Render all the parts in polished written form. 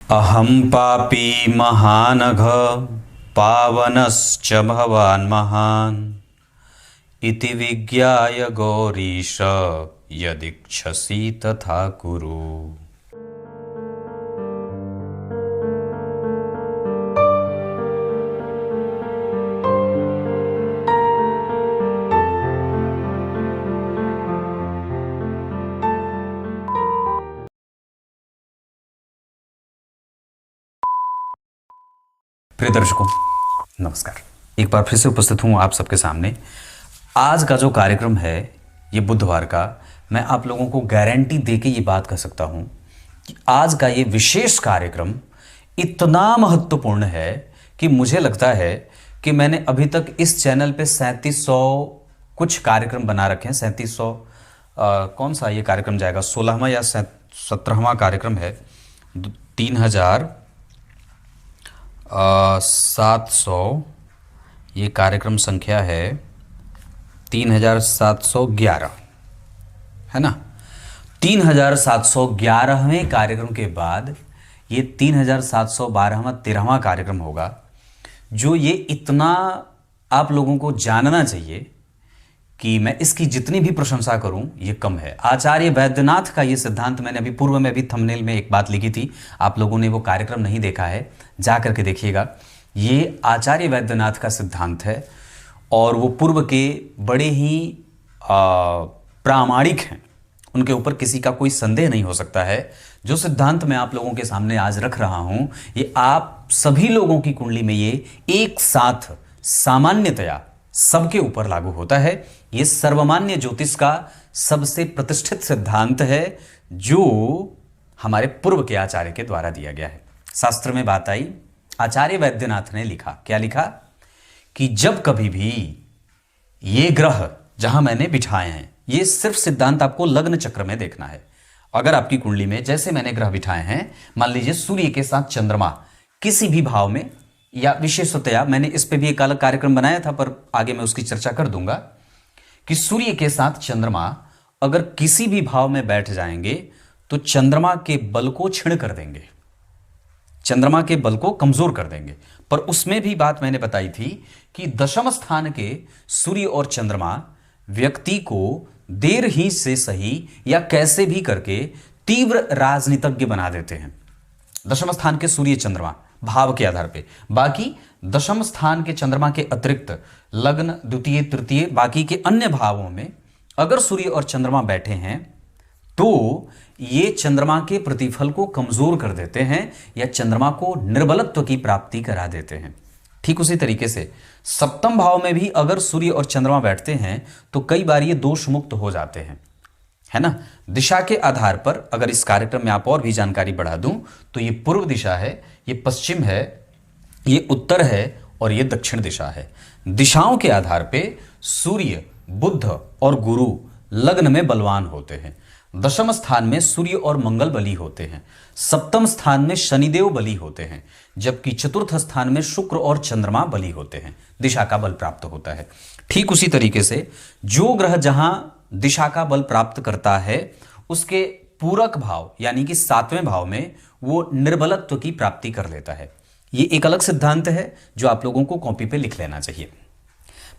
अहं पापी महानघ पावनश्च भवान् महान् इति विज्ञाय गौरीश यदिच्छसि तथा कुरु। प्रिय दर्शकों, नमस्कार। एक बार फिर से उपस्थित हूँ आप सबके सामने। आज का जो कार्यक्रम है ये बुधवार का, मैं आप लोगों को गारंटी देके ये बात कह सकता हूँ कि आज का ये विशेष कार्यक्रम इतना महत्वपूर्ण है कि मुझे लगता है कि मैंने अभी तक इस चैनल पे 3700 कुछ कार्यक्रम बना रखे हैं। 3700 कौन सा ये कार्यक्रम जाएगा, 16वां या 17वां कार्यक्रम है। 3700 ये कार्यक्रम संख्या है 3711, है ना। 3711वें कार्यक्रम के बाद ये 3712वां 13वां कार्यक्रम होगा, जो ये इतना आप लोगों को जानना चाहिए कि मैं इसकी जितनी भी प्रशंसा करूं ये कम है। आचार्य वैद्यनाथ का ये सिद्धांत, मैंने अभी पूर्व में भी थंबनेल में एक बात लिखी थी, आप लोगों ने वो कार्यक्रम नहीं देखा है, जा करके देखिएगा। ये आचार्य वैद्यनाथ का सिद्धांत है और वो पूर्व के बड़े ही प्रामाणिक हैं, उनके ऊपर किसी का कोई संदेह नहीं हो सकता है। जो सिद्धांत मैं आप लोगों के सामने आज रख रहा हूं, ये आप सभी लोगों की कुंडली में ये एक साथ सामान्यतया सबके ऊपर लागू होता है। ये सर्वमान्य ज्योतिष का सबसे प्रतिष्ठित सिद्धांत है, जो हमारे पूर्व के आचार्य के द्वारा दिया गया है। शास्त्र में बात आई, आचार्य वैद्यनाथ ने लिखा, क्या लिखा कि जब कभी भी ये ग्रह जहां मैंने बिठाए हैं, ये सिर्फ सिद्धांत आपको लग्न चक्र में देखना है। अगर आपकी कुंडली में जैसे मैंने ग्रह बिठाए हैं, मान लीजिए सूर्य के साथ चंद्रमा किसी भी भाव में, या विशेषतया मैंने इस पे भी एक अलग कार्यक्रम बनाया था, पर आगे मैं उसकी चर्चा कर दूंगा कि सूर्य के साथ चंद्रमा अगर किसी भी भाव में बैठ जाएंगे तो चंद्रमा के बल को क्षीण कर देंगे, चंद्रमा के बल को कमजोर कर देंगे। पर उसमें भी बात मैंने बताई थी कि दशम स्थान के सूर्य और चंद्रमा व्यक्ति को देर ही से सही या कैसे भी करके तीव्र राजनीतिज्ञ बना देते हैं। दशम स्थान के सूर्य चंद्रमा भाव के आधार पे, बाकी दशम स्थान के चंद्रमा के अतिरिक्त लग्न, द्वितीय, तृतीय, बाकी के अन्य भावों में अगर सूर्य और चंद्रमा बैठे हैं तो ये चंद्रमा के प्रतिफल को कमजोर कर देते हैं या चंद्रमा को निर्बलत्व की प्राप्ति करा देते हैं। ठीक उसी तरीके से सप्तम भाव में भी अगर सूर्य और चंद्रमा बैठते हैं तो कई बार ये दोष मुक्त हो जाते हैं, है ना। दिशा के आधार पर अगर इस कार्यक्रम में आप और भी जानकारी बढ़ा दूं तो ये पूर्व दिशा है, ये पश्चिम है, ये उत्तर है और ये दक्षिण दिशा है। दिशाओं के आधार पे सूर्य, बुध और गुरु लग्न में बलवान होते हैं। दशम स्थान में सूर्य और मंगल बली होते हैं। सप्तम स्थान में शनिदेव बली होते हैं, जबकि चतुर्थ स्थान में शुक्र और चंद्रमा बली होते हैं। दिशा का बल प्राप्त होता है। ठीक उसी तरीके से जो ग्रह जहां दिशा का बल प्राप्त करता है, उसके पूरक भाव यानी कि 7वें भाव में वो निर्बलत्व की प्राप्ति कर लेता है। ये एक अलग सिद्धांत है जो आप लोगों को कॉपी पे लिख लेना चाहिए।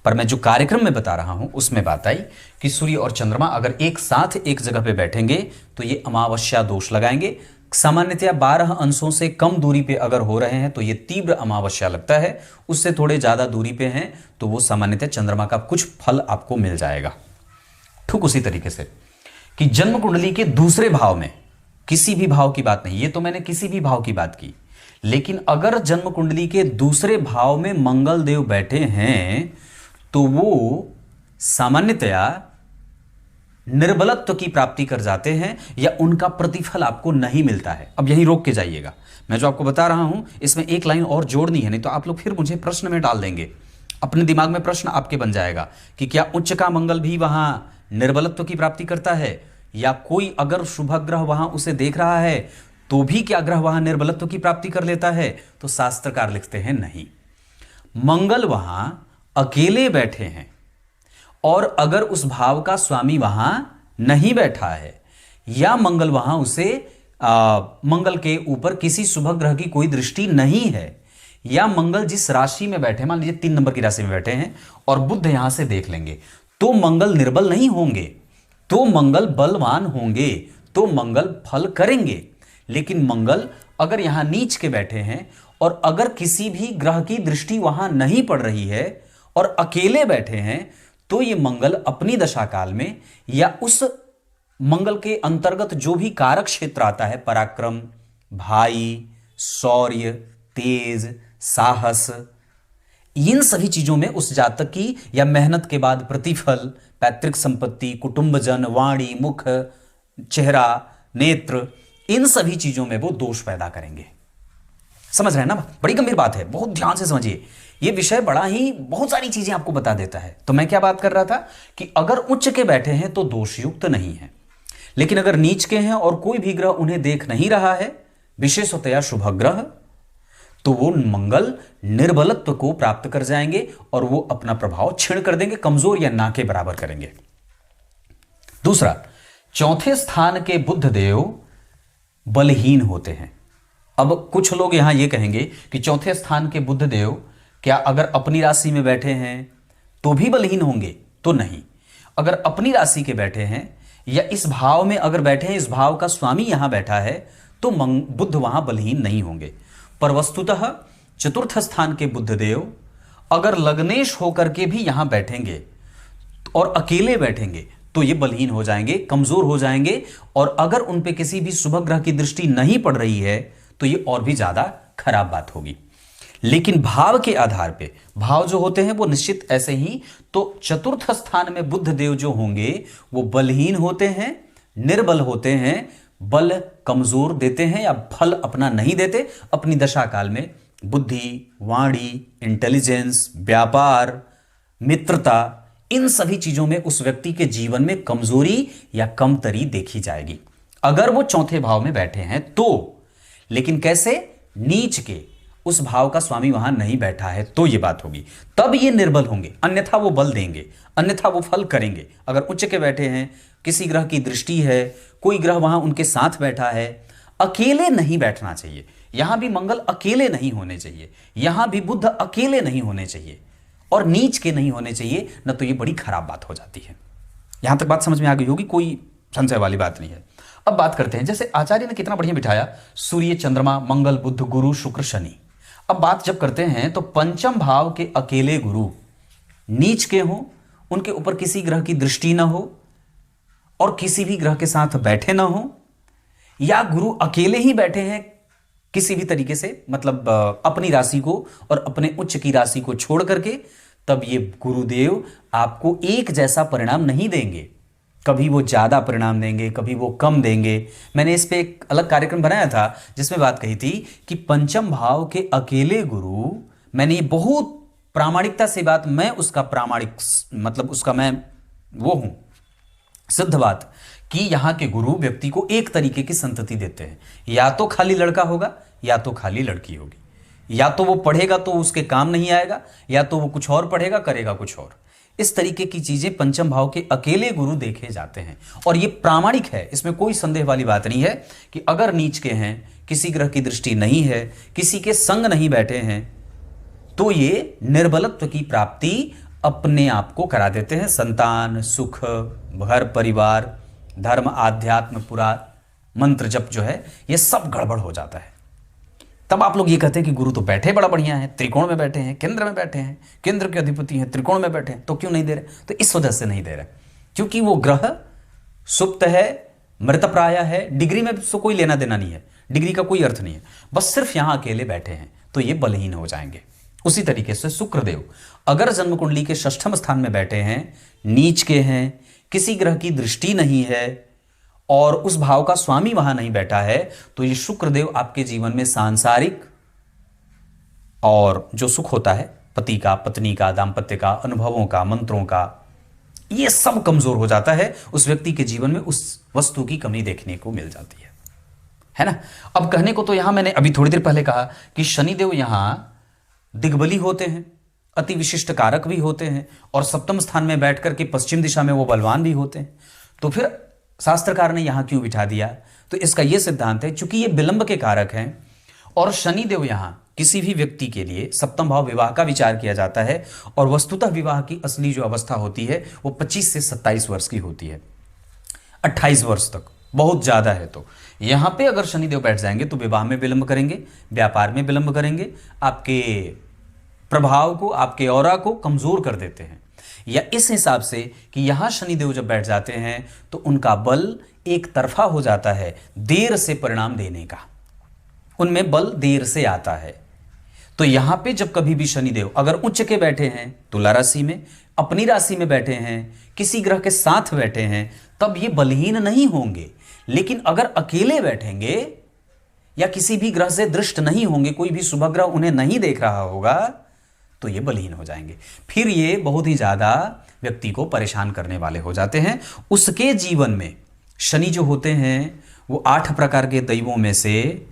पर मैं जो कार्यक्रम में बता रहा हूं उसमें बात आई कि सूर्य और चंद्रमा अगर एक साथ एक जगह पे बैठेंगे तो ये अमावस्या दोष लगाएंगे। सामान्यतया 12 अंशों से कम दूरी पे अगर हो रहे हैं तो ये तीव्र अमावस्या लगता है, उससे थोड़े ज्यादा दूरी पे हैं तो वो सामान्यतः चंद्रमा का कुछ फल आपको मिल जाएगा। ठीक उसी तरीके से कि जन्म कुंडली के दूसरे भाव में, किसी भी भाव की बात नहीं, ये तो मैंने किसी भी भाव की बात की, लेकिन अगर जन्म कुंडली के दूसरे भाव में मंगल देव बैठे हैं तो वो सामान्यतया निर्बलत्व की प्राप्ति कर जाते हैं या उनका प्रतिफल आपको नहीं मिलता है। अब यहीं रोक के जाइएगा, मैं जो आपको बता रहा हूं इसमें एक लाइन और जोड़नी है, नहीं तो आप लोग फिर मुझे प्रश्न में डाल देंगे। अपने दिमाग में प्रश्न आपके बन जाएगा कि क्या उच्च का मंगल भी वहां निर्बलत्व की प्राप्ति करता है, या कोई अगर शुभ ग्रह वहां उसे देख रहा है तो भी क्या ग्रह वहां निर्बलत्व की प्राप्ति कर लेता है। तो शास्त्रकार लिखते हैं नहीं, मंगल वहां अकेले बैठे हैं और अगर उस भाव का स्वामी वहां नहीं बैठा है या मंगल वहां उसे मंगल के ऊपर किसी शुभ ग्रह की कोई दृष्टि नहीं है, या मंगल जिस राशि में बैठे, मान लीजिए 3 नंबर की राशि में बैठे हैं और बुध यहां से देख लेंगे, तो मंगल निर्बल नहीं होंगे, तो मंगल बलवान होंगे, तो मंगल फल करेंगे। लेकिन मंगल अगर यहां नीच के बैठे हैं और अगर किसी भी ग्रह की दृष्टि वहां नहीं पड़ रही है और अकेले बैठे हैं, तो ये मंगल अपनी दशा काल में या उस मंगल के अंतर्गत जो भी कारक क्षेत्र आता है, पराक्रम, भाई, शौर्य, तेज, साहस, इन सभी चीजों में उस जातक की या मेहनत के बाद प्रतिफल, पैतृक संपत्ति, कुटुंबजन, वाणी, मुख, चेहरा, नेत्र, इन सभी चीजों में वो दोष पैदा करेंगे। समझ रहे हैं ना? बड़ी गंभीर बात है, बहुत ध्यान से समझिए। ये विषय बड़ा ही बहुत सारी चीजें आपको बता देता है। तो मैं क्या बात कर रहा था कि अगर उच्च के बैठे हैं तो दोषयुक्त नहीं है, लेकिन अगर नीच के हैं और कोई भी ग्रह उन्हें देख नहीं रहा है, विशेषतया शुभ ग्रह, तो वो मंगल निर्बलत्व को प्राप्त कर जाएंगे और वो अपना प्रभाव क्षीण कर देंगे, कमजोर या ना के बराबर करेंगे। दूसरा, चौथे स्थान के बुध देव बलहीन होते हैं। अब कुछ लोग यहां ये कहेंगे कि चौथे स्थान के बुध देव क्या अगर अपनी राशि में बैठे हैं तो भी बलहीन होंगे? तो नहीं। अगर अपनी राशि के बैठे हैं या इस भाव में अगर बैठे हैं, इस भाव का स्वामी यहां बैठा है, तो बुध वहां बलहीन नहीं होंगे। पर वस्तुतः चतुर्थ स्थान के बुध देव अगर लग्नेश होकर के भी यहां बैठेंगे और अकेले बैठेंगे तो ये बलहीन हो जाएंगे, कमजोर हो जाएंगे, और अगर उन पे किसी भी शुभ ग्रह की दृष्टि नहीं पड़ रही है तो ये और भी ज्यादा खराब बात होगी। लेकिन भाव के आधार पे, भाव जो होते हैं वो निश्चित ऐसे ही, तो चतुर्थ स्थान में बुध देव जो होंगे वो बलहीन होते हैं, निर्बल होते हैं, बल कमजोर देते हैं या फल अपना नहीं देते। अपनी दशा काल में बुद्धि, वाणी, इंटेलिजेंस, व्यापार, मित्रता, इन सभी चीजों में उस व्यक्ति के जीवन में कमजोरी या कमतरी देखी जाएगी अगर वो चौथे भाव में बैठे हैं तो। लेकिन कैसे? नीच के, उस भाव का स्वामी वहां नहीं बैठा है तो ये बात होगी, तब ये निर्बल होंगे, अन्यथा वो बल देंगे, अन्यथा वो फल करेंगे। अगर उच्च के बैठे हैं, किसी ग्रह की दृष्टि है, कोई ग्रह वहां उनके साथ बैठा है, अकेले नहीं बैठना चाहिए। यहां भी मंगल अकेले नहीं होने चाहिए, यहां भी बुध अकेले नहीं होने चाहिए और नीच के नहीं होने चाहिए, न तो ये बड़ी खराब बात हो जाती है। यहां तक बात समझ में आ गई होगी, कोई संशय वाली बात नहीं है। अब बात करते हैं, जैसे आचार्य ने कितना बढ़िया बिठाया, सूर्य, चंद्रमा, मंगल, बुध, गुरु, शुक्र, शनि। अब बात जब करते हैं तो पंचम भाव के अकेले गुरु नीच के हों, उनके ऊपर किसी ग्रह की दृष्टि ना हो और किसी भी ग्रह के साथ बैठे ना हो, या गुरु अकेले ही बैठे हैं किसी भी तरीके से, मतलब अपनी राशि को और अपने उच्च की राशि को छोड़ करके, तब ये गुरुदेव आपको एक जैसा परिणाम नहीं देंगे। कभी वो ज्यादा परिणाम देंगे, कभी वो कम देंगे। मैंने इस पे एक अलग कार्यक्रम बनाया था जिसमें बात कही थी कि पंचम भाव के अकेले गुरु, मैंने ये बहुत प्रामाणिकता से बात, मैं उसका प्रामाणिक मतलब उसका मैं वो हूं सिद्ध बात, कि यहां के गुरु व्यक्ति को एक तरीके की संतति देते हैं, या तो खाली लड़का होगा या तो खाली लड़की होगी, या तो वो पढ़ेगा तो उसके काम नहीं आएगा, या तो वो कुछ और पढ़ेगा करेगा कुछ और। इस तरीके की चीजें पंचम भाव के अकेले गुरु देखे जाते हैं और ये प्रामाणिक है, इसमें कोई संदेह वाली बात नहीं है कि अगर नीच के हैं, किसी ग्रह की दृष्टि नहीं है, किसी के संग नहीं बैठे हैं, तो ये निर्बलत्व की प्राप्ति अपने आप को करा देते हैं। संतान, सुख, घर परिवार, धर्म, आध्यात्म, पूरा मंत्र जप जो है ये सब गड़बड़ हो जाता है। तब आप लोग ये कहते हैं कि गुरु तो बैठे बड़ा बढ़िया है, त्रिकोण में बैठे हैं, केंद्र में बैठे हैं, केंद्र के अधिपति हैं, त्रिकोण में बैठे हैं, तो क्यों नहीं दे रहे? तो इस वजह से नहीं दे रहे क्योंकि वो ग्रह सुप्त है, मृतप्राय है, डिग्री में तो कोई लेना देना नहीं है, डिग्री का कोई अर्थ नहीं है, बस सिर्फ यहां अकेले बैठे हैं तो ये बलहीन हो जाएंगे। उसी तरीके से शुक्रदेव अगर जन्म कुंडली के षष्ठम स्थान में बैठे हैं, नीच के हैं, किसी ग्रह की दृष्टि नहीं है और उस भाव का स्वामी वहां नहीं बैठा है, तो ये शुक्रदेव आपके जीवन में सांसारिक और जो सुख होता है, पति का, पत्नी का, दाम्पत्य का, अनुभवों का, मंत्रों का, ये सब कमजोर हो जाता है। उस व्यक्ति के जीवन में उस वस्तु की कमी देखने को मिल जाती है ना। अब कहने को तो यहां मैंने अभी थोड़ी देर पहले कहा कि शनिदेव यहां दिग्बली होते हैं, अति विशिष्ट कारक भी होते हैं और सप्तम स्थान में बैठ करके पश्चिम दिशा में वो बलवान भी होते हैं। तो फिर शास्त्रकार ने यहां क्यों बिठा दिया? तो इसका यह सिद्धांत है, चूंकि ये विलंब के कारक हैं और शनिदेव यहां किसी भी व्यक्ति के लिए सप्तम भाव विवाह का विचार किया जाता है, और वस्तुतः विवाह की असली जो अवस्था होती है वो 25 से 27 वर्ष की होती है, 28 वर्ष तक बहुत ज्यादा है। तो यहां पे अगर शनिदेव बैठ जाएंगे तो विवाह में विलंब करेंगे, व्यापार में विलंब करेंगे, आपके प्रभाव को, आपके ऑरा को कमजोर कर देते हैं। या इस हिसाब से कि यहां शनिदेव जब बैठ जाते हैं तो उनका बल एक तरफा हो जाता है, देर से परिणाम देने का, उनमें बल देर से आता है। तो यहां पे जब कभी भी शनिदेव अगर उच्च के बैठे हैं तुला राशि में, अपनी राशि में बैठे हैं, किसी ग्रह के साथ बैठे हैं, तब ये बलहीन नहीं होंगे। लेकिन अगर अकेले बैठेंगे या किसी भी ग्रह से दृष्ट नहीं होंगे, कोई भी शुभ ग्रह उन्हें नहीं देख रहा होगा, तो ये बलहीन हो जाएंगे। फिर ये बहुत ही ज्यादा व्यक्ति को परेशान करने वाले हो जाते हैं। उसके जीवन में शनि जो होते हैं वो 8 प्रकार के दैवों में से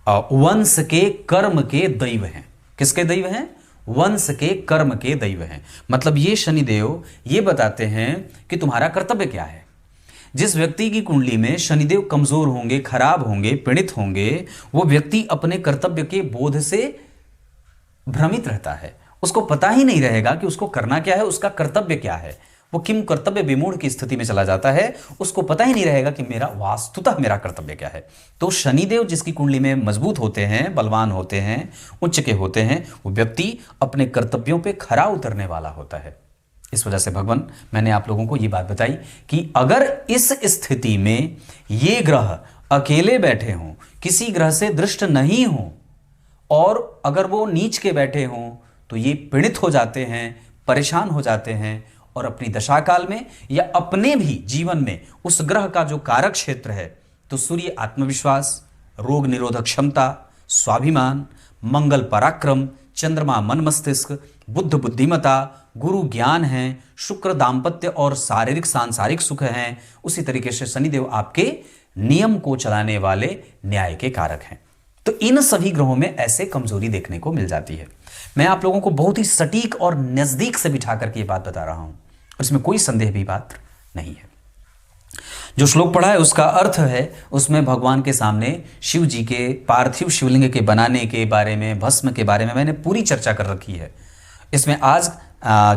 वंश के कर्म के दैव हैं। किसके दैव हैं? वंश के कर्म के दैव हैं। मतलब ये शनिदेव ये बताते हैं कि तुम्हारा कर्तव्य क्या है। जिस व्यक्ति की कुंडली में शनिदेव कमजोर होंगे, खराब होंगे, पीड़ित होंगे, वो व्यक्ति अपने कर्तव्य के बोध से भ्रमित रहता है। उसको पता ही नहीं रहेगा कि उसको करना क्या है, उसका कर्तव्य क्या है। वो किम कर्तव्य विमूढ़ की स्थिति में चला जाता है, उसको पता ही नहीं रहेगा कि मेरा वास्तुतः मेरा कर्तव्य क्या है। तो शनिदेव जिसकी कुंडली में मजबूत होते हैं, बलवान होते हैं, उच्च के होते हैं, वो व्यक्ति अपने कर्तव्यों पे खरा उतरने वाला होता है। इस वजह से भगवान मैंने आप लोगों को ये बात बताई कि अगर इस स्थिति में ये ग्रह अकेले बैठे हों, किसी ग्रह से दृष्ट नहीं हो, और अगर वो नीच के बैठे हों, तो ये पीड़ित हो जाते हैं, परेशान हो जाते हैं, और अपनी दशाकाल में या अपने भी जीवन में उस ग्रह का जो कारक क्षेत्र है, तो सूर्य आत्मविश्वास, रोग निरोधक क्षमता, स्वाभिमान, मंगल पराक्रम, चंद्रमा मन मस्तिष्क, बुद्ध बुद्धिमता, गुरु ज्ञान है, शुक्र दाम्पत्य और शारीरिक सांसारिक सुख हैं। उसी तरीके से शनिदेव आपके नियम को चलाने वाले न्याय के कारक हैं। तो इन सभी ग्रहों में ऐसे कमजोरी देखने को मिल जाती है। मैं आप लोगों को बहुत ही सटीक और नजदीक से बिठा करके ये बात बता रहा हूं, उसमें कोई संदेह भी बात नहीं है। जो श्लोक पढ़ा है उसका अर्थ है, उसमें भगवान के सामने शिव जी के पार्थिव शिवलिंग के बनाने के बारे में, भस्म के बारे में मैंने पूरी चर्चा कर रखी है। इसमें आज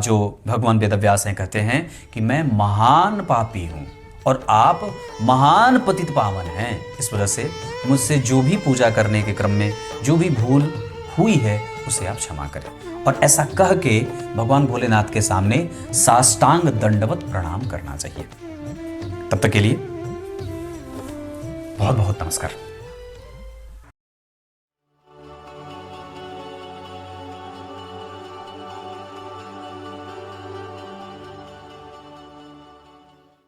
जो भगवान वेदव्यास हैं कहते हैं कि मैं महान पापी हूं और आप महान पतित पावन हैं। इस वजह से मुझसे जो भी पूजा करने के क्रम में जो भी भूल हुई है उसे आप क्षमा करें। और ऐसा कह के भगवान भोलेनाथ के सामने साष्टांग दंडवत प्रणाम करना चाहिए। तब तक के लिए बहुत बहुत नमस्कार।